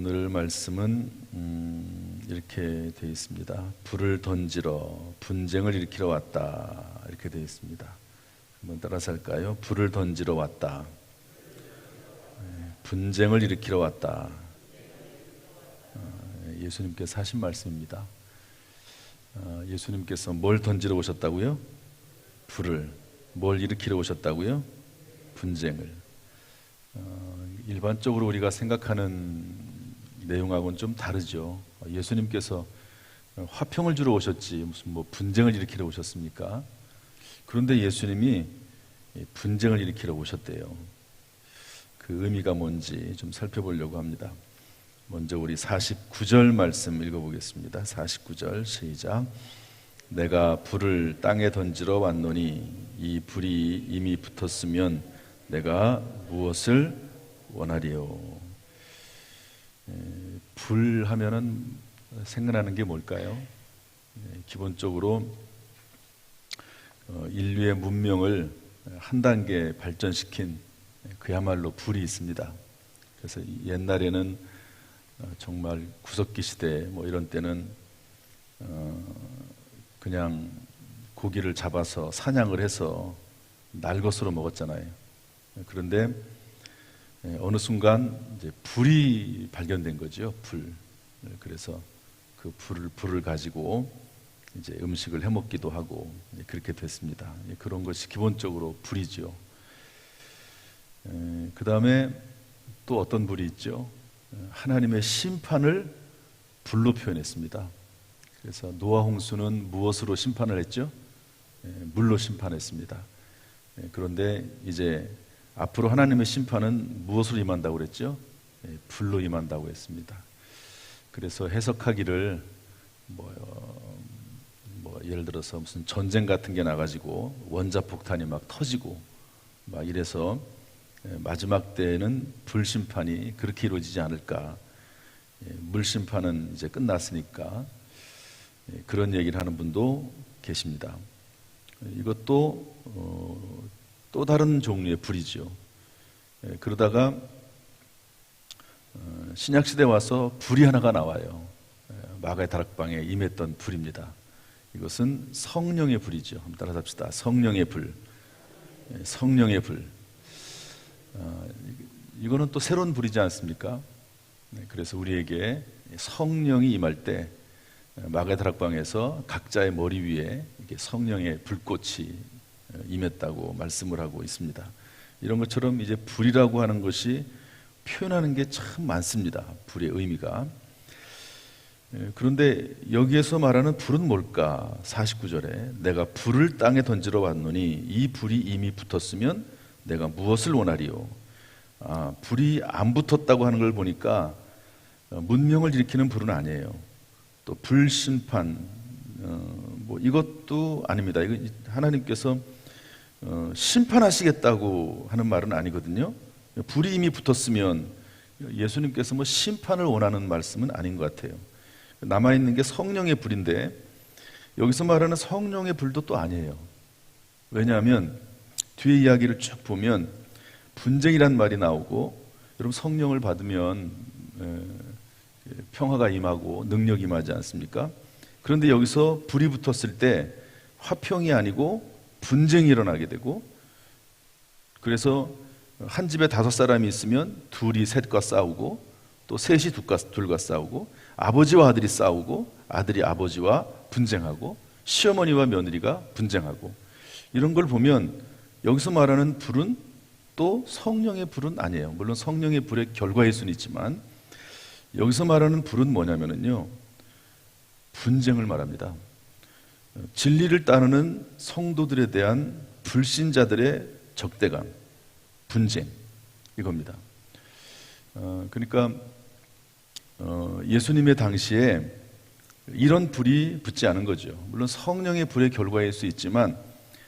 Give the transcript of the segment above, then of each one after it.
오늘 말씀은 이렇게 되어 있습니다. 불을 던지러 분쟁을 일으키러 왔다, 이렇게 되어 있습니다. 한번 따라서 할까요? 불을 던지러 왔다, 분쟁을 일으키러 왔다. 예수님께서 하신 말씀입니다. 예수님께서 뭘 던지러 오셨다고요? 불을. 뭘 일으키러 오셨다고요? 분쟁을. 일반적으로 우리가 생각하는 내용하고는 좀 다르죠. 예수님께서 화평을 주러 오셨지 무슨 분쟁을 일으키러 오셨습니까? 그런데 예수님이 분쟁을 일으키러 오셨대요. 그 의미가 뭔지 좀 살펴보려고 합니다. 먼저 우리 49절 말씀 읽어보겠습니다. 49절 시작. 내가 불을 땅에 던지러 왔노니 이 불이 이미 붙었으면 내가 무엇을 원하리요? 불 하면은 생각나는 게 뭘까요? 기본적으로 인류의 문명을 한 단계 발전시킨 그야말로 불이 있습니다. 그래서 옛날에는 정말 구석기 시대 이런 때는 그냥 고기를 잡아서 사냥을 해서 날것으로 먹었잖아요. 그런데 어느 순간 이제 불이 발견된 거죠. 불. 그래서 그 불을 가지고 이제 음식을 해 먹기도 하고 그렇게 됐습니다. 그런 것이 기본적으로 불이죠. 그 다음에 또 어떤 불이 있죠? 하나님의 심판을 불로 표현했습니다. 그래서 노아 홍수는 무엇으로 심판을 했죠? 물로 심판했습니다. 그런데 이제 앞으로 하나님의 심판은 무엇으로 임한다고 그랬죠? 불로 임한다고 했습니다. 그래서 해석하기를 예를 들어서 무슨 전쟁 같은 게 나가지고 원자폭탄이 막 터지고 막 이래서 마지막 때에는 불심판이 그렇게 이루어지지 않을까. 물심판은 이제 끝났으니까 그런 얘기를 하는 분도 계십니다. 이것도 또 다른 종류의 불이죠. 그러다가 신약시대에 와서 불이 하나가 나와요. 마가의 다락방에 임했던 불입니다. 이것은 성령의 불이죠. 한번 따라서 합시다. 성령의 불. 성령의 불. 이거는 또 새로운 불이지 않습니까? 그래서 우리에게 성령이 임할 때 마가의 다락방에서 각자의 머리 위에 성령의 불꽃이 임했다고 말씀을 하고 있습니다. 이런 것처럼 이제 불이라고 하는 것이 표현하는 게 참 많습니다. 불의 의미가. 그런데 여기에서 말하는 불은 뭘까? 49절에 내가 불을 땅에 던지러 왔노니 이 불이 이미 붙었으면 내가 무엇을 원하리요? 불이 안 붙었다고 하는 걸 보니까 문명을 일으키는 불은 아니에요. 또 불심판 이것도 아닙니다. 이거 하나님께서 심판하시겠다고 하는 말은 아니거든요. 불이 이미 붙었으면 예수님께서 심판을 원하는 말씀은 아닌 것 같아요. 남아있는 게 성령의 불인데 여기서 말하는 성령의 불도 또 아니에요. 왜냐하면 뒤에 이야기를 쭉 보면 분쟁이란 말이 나오고 여러분 성령을 받으면 평화가 임하고 능력이 임하지 않습니까? 그런데 여기서 불이 붙었을 때 화평이 아니고 분쟁이 일어나게 되고 그래서 한 집에 5사람이 있으면 둘이 셋과 싸우고 또 셋이 둘과 싸우고 아버지와 아들이 싸우고 아들이 아버지와 분쟁하고 시어머니와 며느리가 분쟁하고 이런 걸 보면 여기서 말하는 불은 또 성령의 불은 아니에요. 물론 성령의 불의 결과일 수는 있지만 여기서 말하는 불은 뭐냐면요 분쟁을 말합니다. 진리를 따르는 성도들에 대한 불신자들의 적대감, 분쟁 이겁니다. 그러니까 예수님의 당시에 이런 불이 붙지 않은 거죠. 물론 성령의 불의 결과일 수 있지만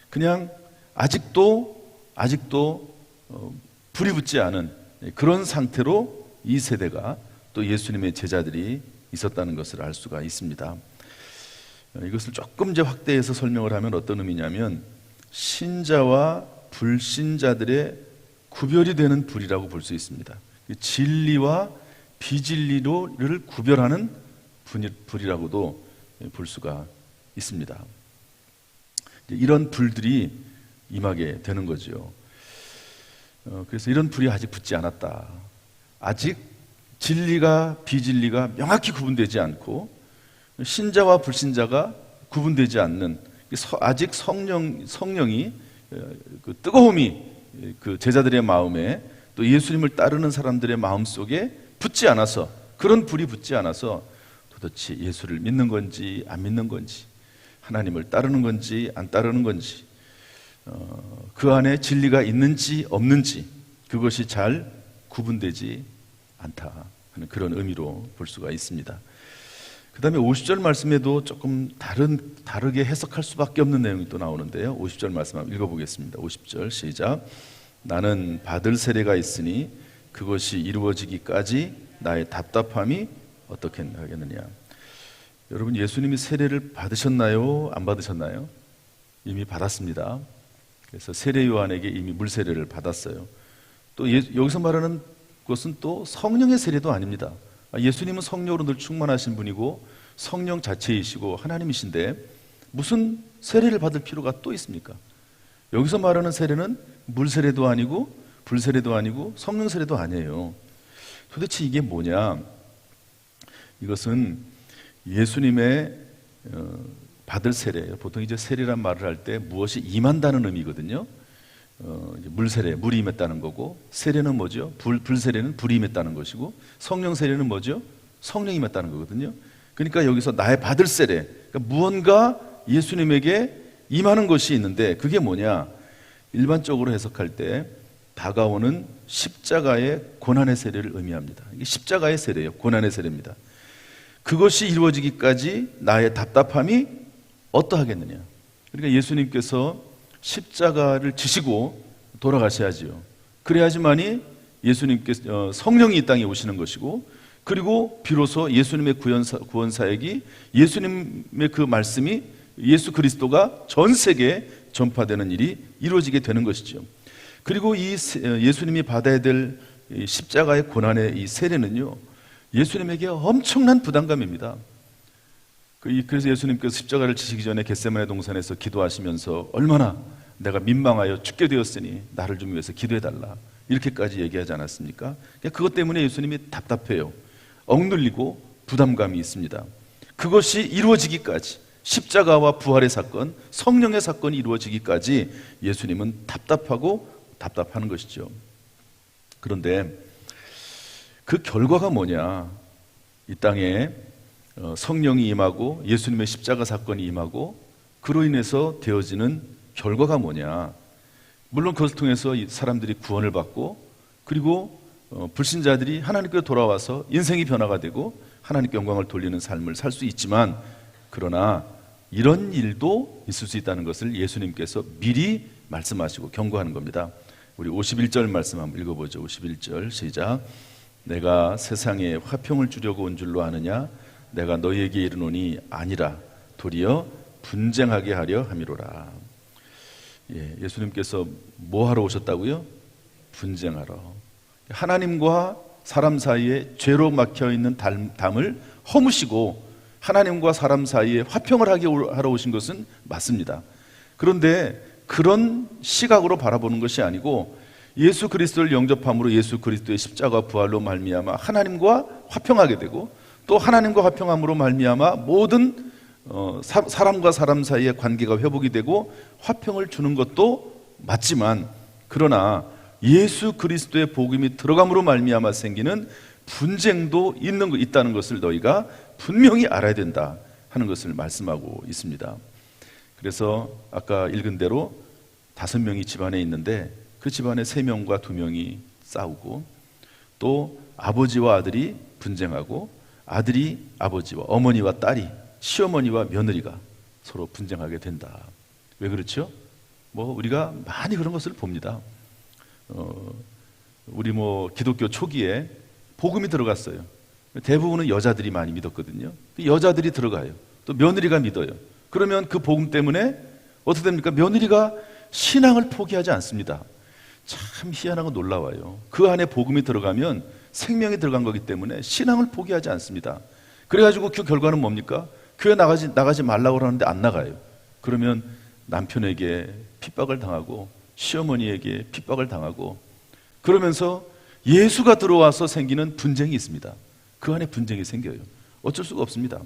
그냥 아직도 불이 붙지 않은 그런 상태로 이 세대가 또 예수님의 제자들이 있었다는 것을 알 수가 있습니다. 이것을 조금 이제 확대해서 설명을 하면 어떤 의미냐면 신자와 불신자들의 구별이 되는 불이라고 볼 수 있습니다. 진리와 비진리를 구별하는 불이라고도 볼 수가 있습니다. 이런 불들이 임하게 되는 거죠. 그래서 이런 불이 아직 붙지 않았다. 아직 진리가 비진리가 명확히 구분되지 않고 신자와 불신자가 구분되지 않는, 아직 성령이 그 뜨거움이 그 제자들의 마음에 또 예수님을 따르는 사람들의 마음 속에 붙지 않아서, 그런 불이 붙지 않아서 도대체 예수를 믿는 건지 안 믿는 건지, 하나님을 따르는 건지 안 따르는 건지, 그 안에 진리가 있는지 없는지, 그것이 잘 구분되지 않다 하는 그런 의미로 볼 수가 있습니다. 그 다음에 50절 말씀에도 조금 다르게 해석할 수밖에 없는 내용이 또 나오는데요. 50절 말씀 한번 읽어보겠습니다. 50절 시작. 나는 받을 세례가 있으니 그것이 이루어지기까지 나의 답답함이 어떻게 하겠느냐. 여러분, 예수님이 세례를 받으셨나요? 안 받으셨나요? 이미 받았습니다. 그래서 세례 요한에게 이미 물 세례를 받았어요. 또 여기서 말하는 것은 또 성령의 세례도 아닙니다. 예수님은 성령으로 늘 충만하신 분이고 성령 자체이시고 하나님이신데 무슨 세례를 받을 필요가 또 있습니까? 여기서 말하는 세례는 물 세례도 아니고 불 세례도 아니고 성령 세례도 아니에요. 도대체 이게 뭐냐? 이것은 예수님의 받을 세례예요. 보통 이제 세례란 말을 할 때 무엇이 임한다는 의미거든요. 물 세례, 물이 임했다는 거고, 세례는 뭐죠? 불 세례는 불이 임했다는 것이고, 성령 세례는 뭐죠? 성령이 임했다는 거거든요. 그러니까 여기서 나의 받을 세례, 그러니까 무언가 예수님에게 임하는 것이 있는데 그게 뭐냐? 일반적으로 해석할 때 다가오는 십자가의 고난의 세례를 의미합니다. 이게 십자가의 세례예요. 고난의 세례입니다. 그것이 이루어지기까지 나의 답답함이 어떠하겠느냐. 그러니까 예수님께서 십자가를 지시고 돌아가셔야지요. 그래야지만이 예수님께서 성령이 이 땅에 오시는 것이고, 그리고 비로소 예수님의 구원 사역이, 예수님의 그 말씀이, 예수 그리스도가 전 세계에 전파되는 일이 이루어지게 되는 것이죠. 그리고 이 예수님이 받아야 될 십자가의 고난의 이 세례는요, 예수님에게 엄청난 부담감입니다. 그래서 예수님께서 십자가를 지시기 전에 겟세마네 동산에서 기도하시면서 얼마나 내가 민망하여 죽게 되었으니 나를 좀 위해서 기도해달라, 이렇게까지 얘기하지 않았습니까? 그것 때문에 예수님이 답답해요. 억눌리고 부담감이 있습니다. 그것이 이루어지기까지, 십자가와 부활의 사건, 성령의 사건이 이루어지기까지 예수님은 답답하는 것이죠. 그런데 그 결과가 뭐냐? 이 땅에 성령이 임하고 예수님의 십자가 사건이 임하고 그로 인해서 되어지는 결과가 뭐냐? 물론 그것을 통해서 사람들이 구원을 받고, 그리고 불신자들이 하나님께로 돌아와서 인생이 변화가 되고 하나님께 영광을 돌리는 삶을 살 수 있지만, 그러나 이런 일도 있을 수 있다는 것을 예수님께서 미리 말씀하시고 경고하는 겁니다. 우리 51절 말씀 한번 읽어보죠. 51절 시작. 내가 세상에 화평을 주려고 온 줄로 아느냐? 내가 너희에게 이르노니 아니라 도리어 분쟁하게 하려 함이로라. 예수님께서 뭐 하러 오셨다고요? 분쟁하러. 하나님과 사람 사이에 죄로 막혀있는 담을 허무시고 하나님과 사람 사이에 화평을 하러 오신 것은 맞습니다. 그런데 그런 시각으로 바라보는 것이 아니고, 예수 그리스도를 영접함으로 예수 그리스도의 십자가 부활로 말미암아 하나님과 화평하게 되고, 또 하나님과 화평함으로 말미암아 모든 사람과 사람 사이의 관계가 회복이 되고 화평을 주는 것도 맞지만, 그러나 예수 그리스도의 복음이 들어감으로 말미암아 생기는 분쟁도 있다는 것을 너희가 분명히 알아야 된다 하는 것을 말씀하고 있습니다. 그래서 아까 읽은 대로 5명이 집안에 있는데 그 집안에 3명과 2명이 싸우고, 또 아버지와 아들이 분쟁하고, 아들이 아버지와, 어머니와 딸이, 시어머니와 며느리가 서로 분쟁하게 된다. 왜 그렇죠? 우리가 많이 그런 것을 봅니다. 우리 기독교 초기에 복음이 들어갔어요. 대부분은 여자들이 많이 믿었거든요. 여자들이 들어가요. 또 며느리가 믿어요. 그러면 그 복음 때문에 어떻게 됩니까? 며느리가 신앙을 포기하지 않습니다. 참 희한하고 놀라워요. 그 안에 복음이 들어가면 생명이 들어간 거기 때문에 신앙을 포기하지 않습니다. 그래가지고 그 결과는 뭡니까? 교회 나가지 말라고 그러는데 안 나가요. 그러면 남편에게 핍박을 당하고 시어머니에게 핍박을 당하고 그러면서 예수가 들어와서 생기는 분쟁이 있습니다. 그 안에 분쟁이 생겨요. 어쩔 수가 없습니다.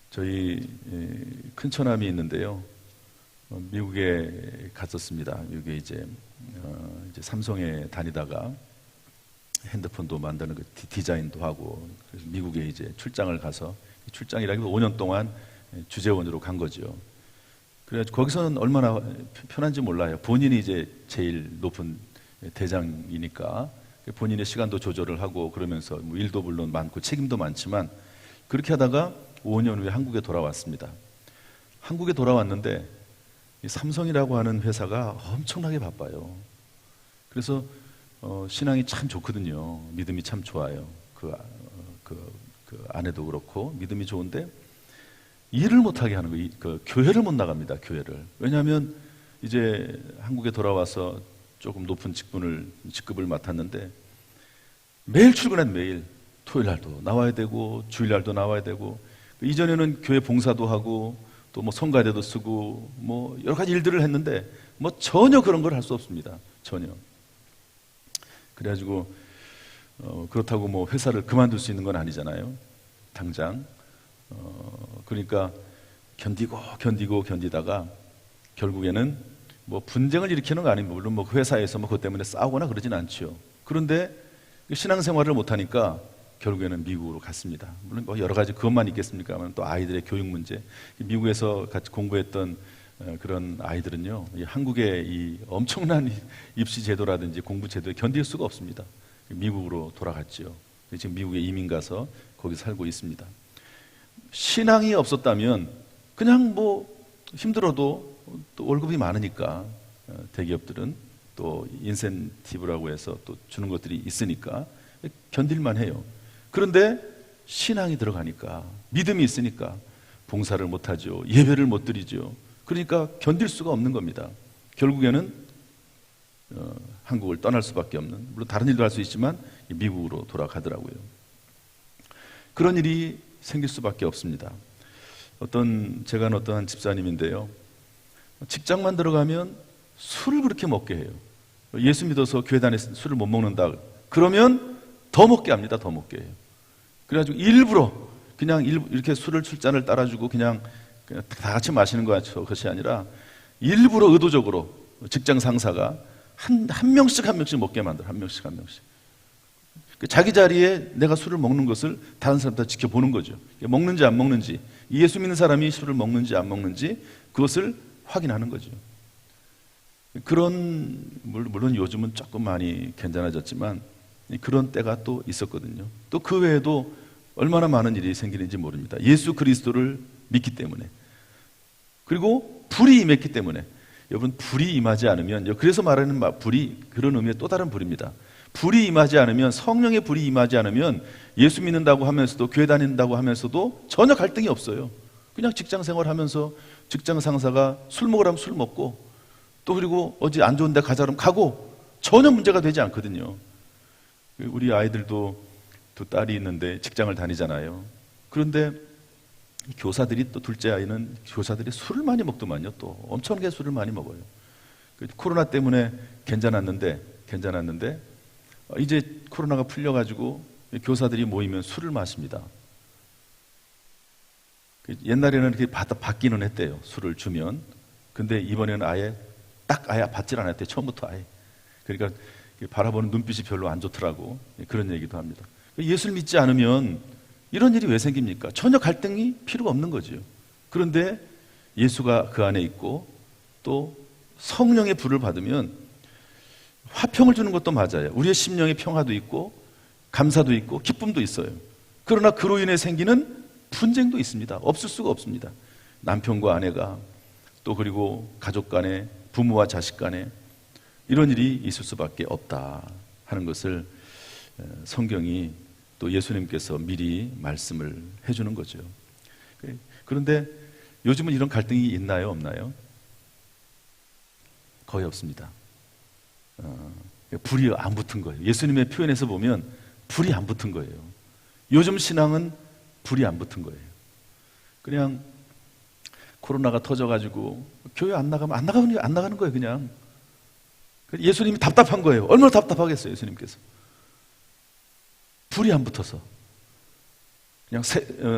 저희 큰 처남이 있는데요. 미국에 갔었습니다. 미국에 이제 삼성에 다니다가 핸드폰도 만드는 그 디자인도 하고 그래서 미국에 이제 출장을 가서 출장이라기보다 5년 동안 주재원으로 간 거죠. 그래서 거기서는 얼마나 편한지 몰라요. 본인이 이제 제일 높은 대장이니까 본인의 시간도 조절을 하고 그러면서 뭐 일도 물론 많고 책임도 많지만 그렇게 하다가 5년 후에 한국에 돌아왔습니다. 한국에 돌아왔는데 이 삼성이라고 하는 회사가 엄청나게 바빠요. 그래서 신앙이 참 좋거든요. 믿음이 참 좋아요. 그 아내도 그렇고 믿음이 좋은데 일을 못하게 하는 거예요. 교회를 못 나갑니다. 교회를. 왜냐하면 이제 한국에 돌아와서 조금 높은 직급을 맡았는데 매일 출근한 매일 토요일 날도 나와야 되고 주일 날도 나와야 되고 이전에는 교회 봉사도 하고 또 뭐 성가대도 쓰고 뭐 여러 가지 일들을 했는데 뭐 전혀 그런 걸 할 수 없습니다. 전혀. 그래가지고 그렇다고 뭐 회사를 그만둘 수 있는 건 아니잖아요. 당장. 그러니까 견디다가 결국에는 뭐 분쟁을 일으키는 거 아니면 물론 뭐 그 회사에서 뭐 그것 때문에 싸우거나 그러진 않죠. 그런데 신앙생활을 못하니까 결국에는 미국으로 갔습니다. 물론 뭐 여러 가지 그것만 있겠습니까만 또 아이들의 교육 문제. 미국에서 같이 공부했던 그런 아이들은요, 한국의 이 엄청난 입시 제도라든지 공부 제도에 견딜 수가 없습니다. 미국으로 돌아갔죠. 지금 미국에 이민 가서 거기 살고 있습니다. 신앙이 없었다면 그냥 뭐 힘들어도 또 월급이 많으니까 대기업들은 또 인센티브라고 해서 또 주는 것들이 있으니까 견딜만 해요. 그런데 신앙이 들어가니까 믿음이 있으니까 봉사를 못하죠. 예배를 못 드리죠. 그러니까 견딜 수가 없는 겁니다. 결국에는 한국을 떠날 수밖에 없는, 물론 다른 일도 할 수 있지만 미국으로 돌아가더라고요. 그런 일이 생길 수밖에 없습니다. 제가 아는 어떤 한 집사님인데요. 직장만 들어가면 술을 그렇게 먹게 해요. 예수 믿어서 교회 다녀서 술을 못 먹는다. 그러면 더 먹게 합니다. 더 먹게 해요. 그래가지고 일부러 그냥 이렇게 술을 술잔을 따라주고 그냥 다 같이 마시는 것이 아니라 일부러 의도적으로 직장 상사가 한 명씩 먹게 만들어. 한 명씩. 자기 자리에 내가 술을 먹는 것을 다른 사람 다 지켜보는 거죠. 먹는지 안 먹는지, 예수 믿는 사람이 술을 먹는지 안 먹는지 그것을 확인하는 거죠. 물론 요즘은 조금 많이 괜찮아졌지만 그런 때가 또 있었거든요. 또 그 외에도 얼마나 많은 일이 생기는지 모릅니다. 예수 그리스도를 믿기 때문에. 그리고 불이 임했기 때문에. 여러분, 불이 임하지 않으면, 그래서 말하는 불이 그런 의미의 또 다른 불입니다. 불이 임하지 않으면, 성령의 불이 임하지 않으면 예수 믿는다고 하면서도 교회 다닌다고 하면서도 전혀 갈등이 없어요. 그냥 직장 생활하면서 직장 상사가 술 먹으라면 술 먹고 또 그리고 어디 안 좋은 데 가자 그러면 가고 전혀 문제가 되지 않거든요. 우리 아이들도 두 딸이 있는데 직장을 다니잖아요. 그런데 교사들이 또 둘째 아이는 교사들이 술을 많이 먹더만요. 또 엄청나게 술을 많이 먹어요. 코로나 때문에 괜찮았는데 이제 코로나가 풀려가지고 교사들이 모이면 술을 마십니다. 옛날에는 이렇게 받기는 했대요. 술을 주면. 근데 이번에는 아예 받질 않았대요. 처음부터 아예. 그러니까 바라보는 눈빛이 별로 안 좋더라고. 그런 얘기도 합니다. 예수를 믿지 않으면 이런 일이 왜 생깁니까? 전혀 갈등이 필요가 없는 거죠. 그런데 예수가 그 안에 있고 또 성령의 불을 받으면 화평을 주는 것도 맞아요. 우리의 심령의 평화도 있고 감사도 있고 기쁨도 있어요. 그러나 그로 인해 생기는 분쟁도 있습니다. 없을 수가 없습니다. 남편과 아내가 또 그리고 가족 간에 부모와 자식 간에 이런 일이 있을 수밖에 없다 하는 것을 성경이 또 예수님께서 미리 말씀을 해주는 거죠. 그런데 요즘은 이런 갈등이 있나요? 없나요? 거의 없습니다. 불이 안 붙은 거예요. 예수님의 표현에서 보면 불이 안 붙은 거예요. 요즘 신앙은 불이 안 붙은 거예요. 그냥 코로나가 터져가지고 교회 안 나가는 거예요. 그냥 예수님이 답답한 거예요. 얼마나 답답하겠어요, 예수님께서. 불이 안 붙어서 그냥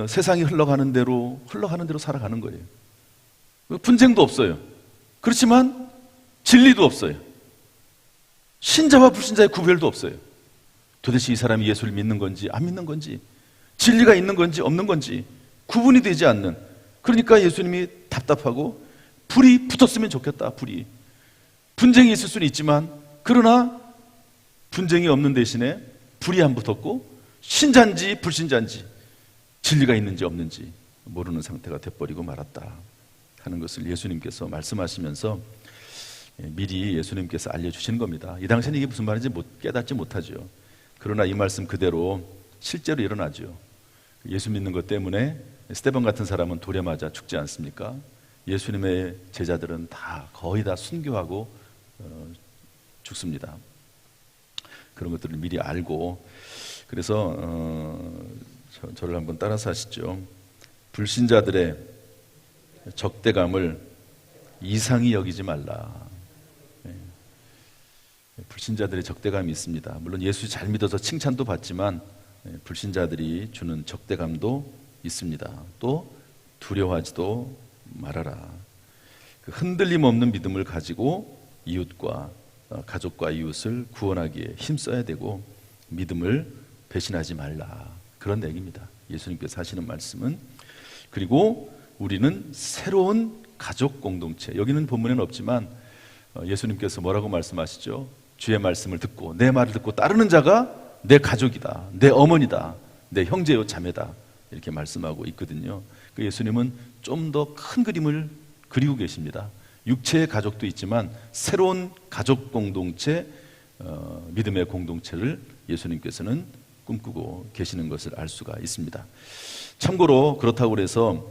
세상이 흘러가는 대로 살아가는 거예요. 분쟁도 없어요. 그렇지만 진리도 없어요. 신자와 불신자의 구별도 없어요. 도대체 이 사람이 예수를 믿는 건지 안 믿는 건지, 진리가 있는 건지 없는 건지 구분이 되지 않는, 그러니까 예수님이 답답하고 불이 붙었으면 좋겠다. 분쟁이 있을 수는 있지만, 그러나 분쟁이 없는 대신에 불이 안 붙었고 신자인지 불신자인지 진리가 있는지 없는지 모르는 상태가 돼버리고 말았다 하는 것을 예수님께서 말씀하시면서 미리 예수님께서 알려주시는 겁니다. 이 당시에는 이게 무슨 말인지 깨닫지 못하죠. 그러나 이 말씀 그대로 실제로 일어나죠. 예수 믿는 것 때문에 스데반 같은 사람은 돌에 맞아 죽지 않습니까? 예수님의 제자들은 거의 다 순교하고 죽습니다. 그런 것들을 미리 알고, 그래서 저를 한번 따라서 하시죠. 불신자들의 적대감을 이상히 여기지 말라. 불신자들의 적대감이 있습니다. 물론 예수 잘 믿어서 칭찬도 받지만 불신자들이 주는 적대감도 있습니다. 또 두려워하지도 말아라. 그 흔들림 없는 믿음을 가지고 이웃과 가족과 이웃을 구원하기에 힘써야 되고, 믿음을 배신하지 말라, 그런 얘기입니다. 예수님께서 하시는 말씀은. 그리고 우리는 새로운 가족 공동체, 여기는 본문에는 없지만 예수님께서 뭐라고 말씀하시죠? 주의 말씀을 듣고 내 말을 듣고 따르는 자가 내 가족이다, 내 어머니다, 내 형제요 자매다, 이렇게 말씀하고 있거든요. 그 예수님은 좀 더 큰 그림을 그리고 계십니다. 육체의 가족도 있지만 새로운 가족 공동체, 믿음의 공동체를 예수님께서는 꿈꾸고 계시는 것을 알 수가 있습니다. 참고로 그렇다고 해서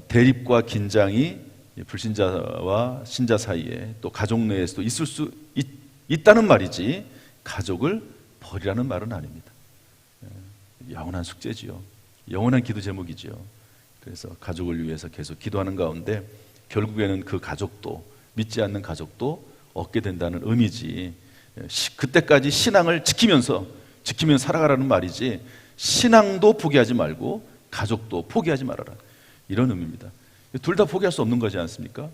대립과 긴장이 불신자와 신자 사이에 또 가족 내에서도 있을 수 있다는 말이지, 가족을 버리라는 말은 아닙니다. 영원한 숙제지요. 영원한 기도 제목이지요. 그래서 가족을 위해서 계속 기도하는 가운데 결국에는 그 가족도, 믿지 않는 가족도 얻게 된다는 의미지, 그때까지 신앙을 지키면서 살아가라는 말이지, 신앙도 포기하지 말고 가족도 포기하지 말아라, 이런 의미입니다. 둘 다 포기할 수 없는 거지 않습니까?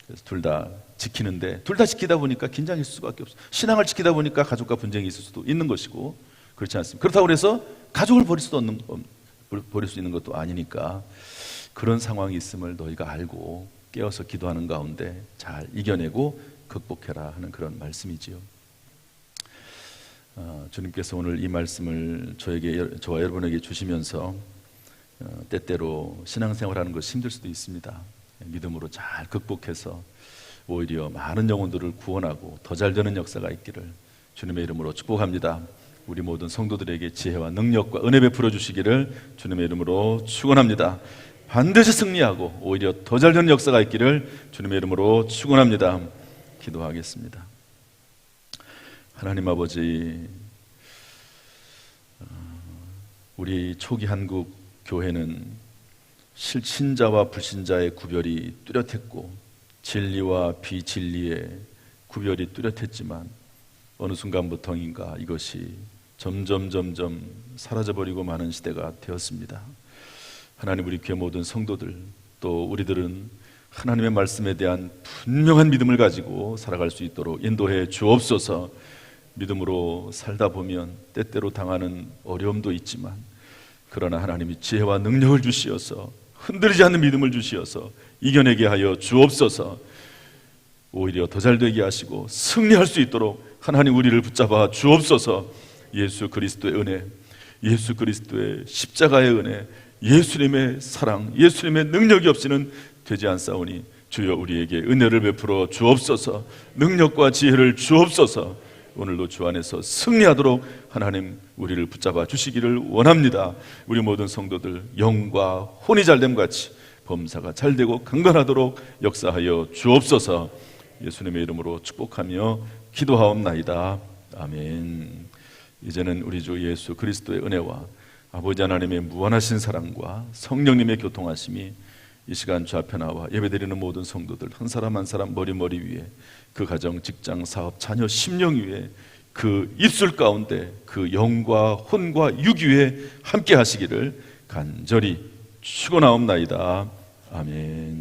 그래서 둘 다 지키는데, 둘 다 지키다 보니까 긴장이 있을 수밖에 없어요. 신앙을 지키다 보니까 가족과 분쟁이 있을 수도 있는 것이고, 그렇지 않습니까? 그렇다고 해서 가족을 버릴 수 있는 것도 아니니까, 그런 상황이 있음을 너희가 알고 깨어서 기도하는 가운데 잘 이겨내고 극복해라 하는 그런 말씀이지요. 주님께서 오늘 이 말씀을 저와 여러분에게 주시면서 때때로 신앙생활하는 것이 힘들 수도 있습니다. 믿음으로 잘 극복해서 오히려 많은 영혼들을 구원하고 더 잘 되는 역사가 있기를 주님의 이름으로 축복합니다. 우리 모든 성도들에게 지혜와 능력과 은혜 베풀어 주시기를 주님의 이름으로 축원합니다. 반드시 승리하고 오히려 더 잘 되는 역사가 있기를 주님의 이름으로 축원합니다. 기도하겠습니다. 하나님 아버지, 우리 초기 한국 교회는 신자와 불신자의 구별이 뚜렷했고 진리와 비진리의 구별이 뚜렷했지만 어느 순간부터인가 이것이 점점 사라져버리고 마는 시대가 되었습니다. 하나님, 우리 교회 모든 성도들, 또 우리들은 하나님의 말씀에 대한 분명한 믿음을 가지고 살아갈 수 있도록 인도해 주옵소서. 믿음으로 살다 보면 때때로 당하는 어려움도 있지만, 그러나 하나님이 지혜와 능력을 주시어서 흔들리지 않는 믿음을 주시어서 이겨내게 하여 주옵소서. 오히려 더 잘되게 하시고 승리할 수 있도록 하나님 우리를 붙잡아 주옵소서. 예수 그리스도의 은혜, 예수 그리스도의 십자가의 은혜, 예수님의 사랑, 예수님의 능력이 없이는 되지 않사오니 주여 우리에게 은혜를 베풀어 주옵소서. 능력과 지혜를 주옵소서. 오늘도 주 안에서 승리하도록 하나님 우리를 붙잡아 주시기를 원합니다. 우리 모든 성도들 영과 혼이 잘됨 같이 범사가 잘되고 강건하도록 역사하여 주옵소서. 예수님의 이름으로 축복하며 기도하옵나이다. 아멘. 이제는 우리 주 예수 그리스도의 은혜와 아버지 하나님의 무한하신 사랑과 성령님의 교통하심이 이 시간 주 앞에 나와 예배드리는 모든 성도들 한 사람 한 사람 머리 위에, 그 가정, 직장, 사업, 자녀, 심령 위에, 그 입술 가운데 그 영과 혼과 육 위에 함께 하시기를 간절히 축원하옵나이다. 아멘.